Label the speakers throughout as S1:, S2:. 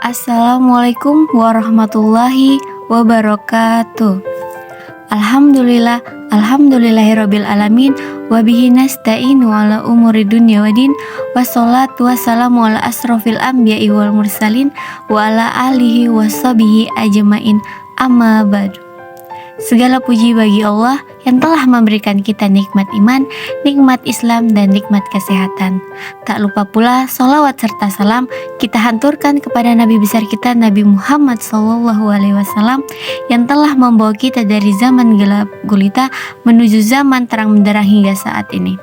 S1: Assalamualaikum warahmatullahi wabarakatuh. Alhamdulillahirabbil alamin wa bihi nasta'inu ala umuri dunya waddin wassalatu wassalamu ala asrofil anbiya'i wal mursalin wa ala alihi washabihi ajmain amma ba'du. Segala puji bagi Allah yang telah memberikan kita nikmat iman, nikmat Islam, dan nikmat kesehatan. Tak lupa pula sholawat serta salam kita hanturkan kepada Nabi besar kita Nabi Muhammad SAW yang telah membawa kita dari zaman gelap gulita menuju zaman terang benderang hingga saat ini.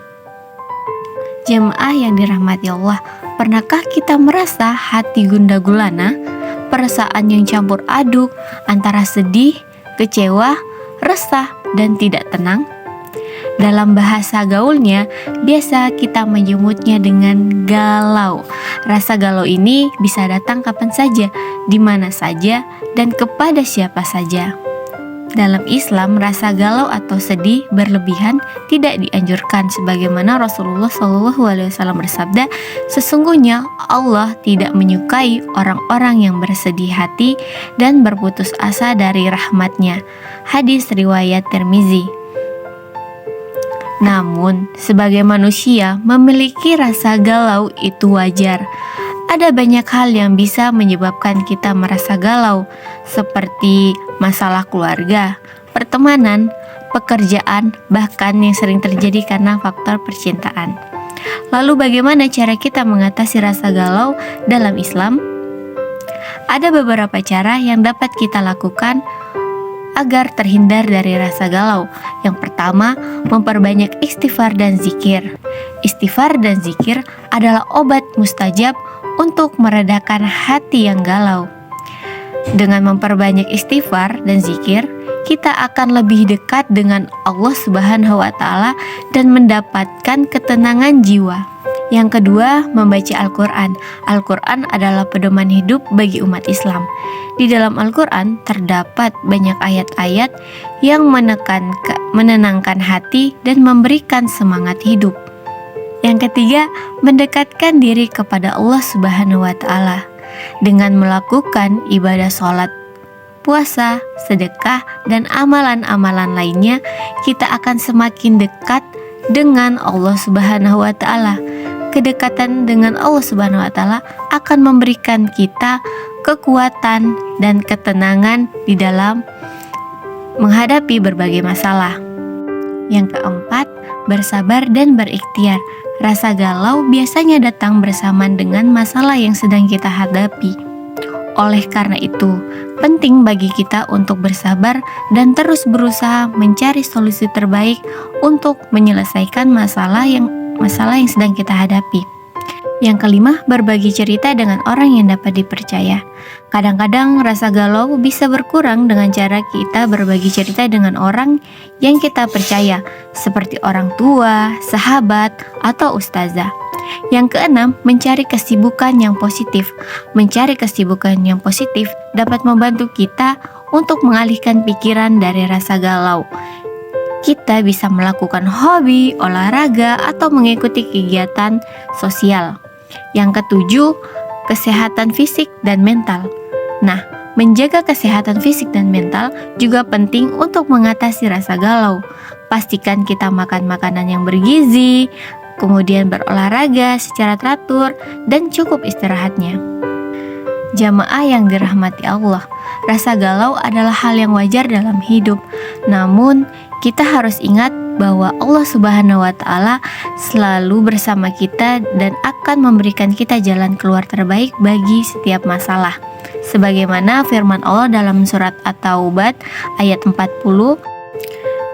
S1: Jemaah yang dirahmati Allah, pernahkah kita merasa hati gundah gulana, perasaan yang campur aduk antara sedih, kecewa, resah, dan tidak tenang? Dalam bahasa gaulnya, biasa kita menyebutnya dengan galau. Rasa galau ini bisa datang kapan saja, di mana saja, dan kepada siapa saja. Dalam Islam, rasa galau atau sedih berlebihan tidak dianjurkan, sebagaimana Rasulullah SAW bersabda, sesungguhnya Allah tidak menyukai orang-orang yang bersedih hati dan berputus asa dari rahmatnya. Hadis riwayat Tirmizi. Namun, sebagai manusia memiliki rasa galau itu wajar. Ada banyak hal yang bisa menyebabkan kita merasa galau, seperti masalah keluarga, pertemanan, pekerjaan, bahkan yang sering terjadi karena faktor percintaan. Lalu bagaimana cara kita mengatasi rasa galau dalam Islam? Ada beberapa cara yang dapat kita lakukan agar terhindar dari rasa galau. Yang pertama, memperbanyak istighfar dan zikir. Istighfar dan zikir adalah obat mustajab untuk meredakan hati yang galau. Dengan memperbanyak istighfar dan zikir, kita akan lebih dekat dengan Allah Subhanahu wa Ta'ala dan mendapatkan ketenangan jiwa. Yang kedua, membaca Al-Quran. Al-Quran adalah pedoman hidup bagi umat Islam. Di dalam Al-Quran terdapat banyak ayat-ayat yang menenangkan hati dan memberikan semangat hidup. Yang ketiga, mendekatkan diri kepada Allah Subhanahu wa Ta'ala dengan melakukan ibadah sholat, puasa, sedekah, dan amalan-amalan lainnya. Kita akan semakin dekat dengan Allah Subhanahu wa Ta'ala. Kedekatan dengan Allah Subhanahu wa Ta'ala akan memberikan kita kekuatan dan ketenangan di dalam menghadapi berbagai masalah. Yang keempat, bersabar dan berikhtiar. Rasa galau biasanya datang bersamaan dengan masalah yang sedang kita hadapi. Oleh karena itu, penting bagi kita untuk bersabar dan terus berusaha mencari solusi terbaik untuk menyelesaikan masalah yang sedang kita hadapi. Yang kelima, berbagi cerita dengan orang yang dapat dipercaya. Kadang-kadang rasa galau bisa berkurang dengan cara kita berbagi cerita dengan orang yang kita percaya, seperti orang tua, sahabat, atau ustazah. Yang keenam, mencari kesibukan yang positif. Mencari kesibukan yang positif dapat membantu kita untuk mengalihkan pikiran dari rasa galau. Kita bisa melakukan hobi, olahraga, atau mengikuti kegiatan sosial. Yang ketujuh, kesehatan fisik dan mental. Nah, menjaga kesehatan fisik dan mental juga penting untuk mengatasi rasa galau. Pastikan kita makan makanan yang bergizi, kemudian berolahraga secara teratur, dan cukup istirahatnya. Jamaah yang dirahmati Allah, rasa galau adalah hal yang wajar dalam hidup. Namun, kita harus ingat bahwa Allah Subhanahu wa Ta'ala selalu bersama kita dan akan memberikan kita jalan keluar terbaik bagi setiap masalah. Sebagaimana firman Allah dalam surat At-Taubah ayat 40,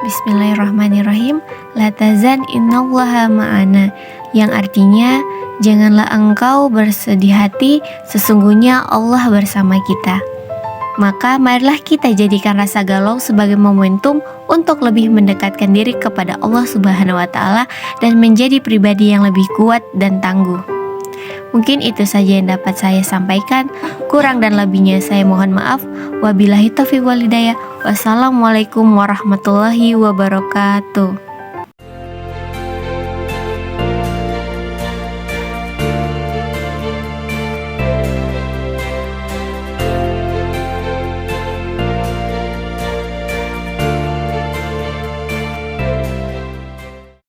S1: Bismillahirrahmanirrahim, La tazan innallaha ma'ana, yang artinya, janganlah engkau bersedih hati, sesungguhnya Allah bersama kita. Maka marilah kita jadikan rasa galau sebagai momentum untuk lebih mendekatkan diri kepada Allah Subhanahu wa Ta'ala dan menjadi pribadi yang lebih kuat dan tangguh. Mungkin itu saja yang dapat saya sampaikan. Kurang dan lebihnya saya mohon maaf. Wabillahi taufiq wal hidayah. Wassalamualaikum warahmatullahi wabarakatuh.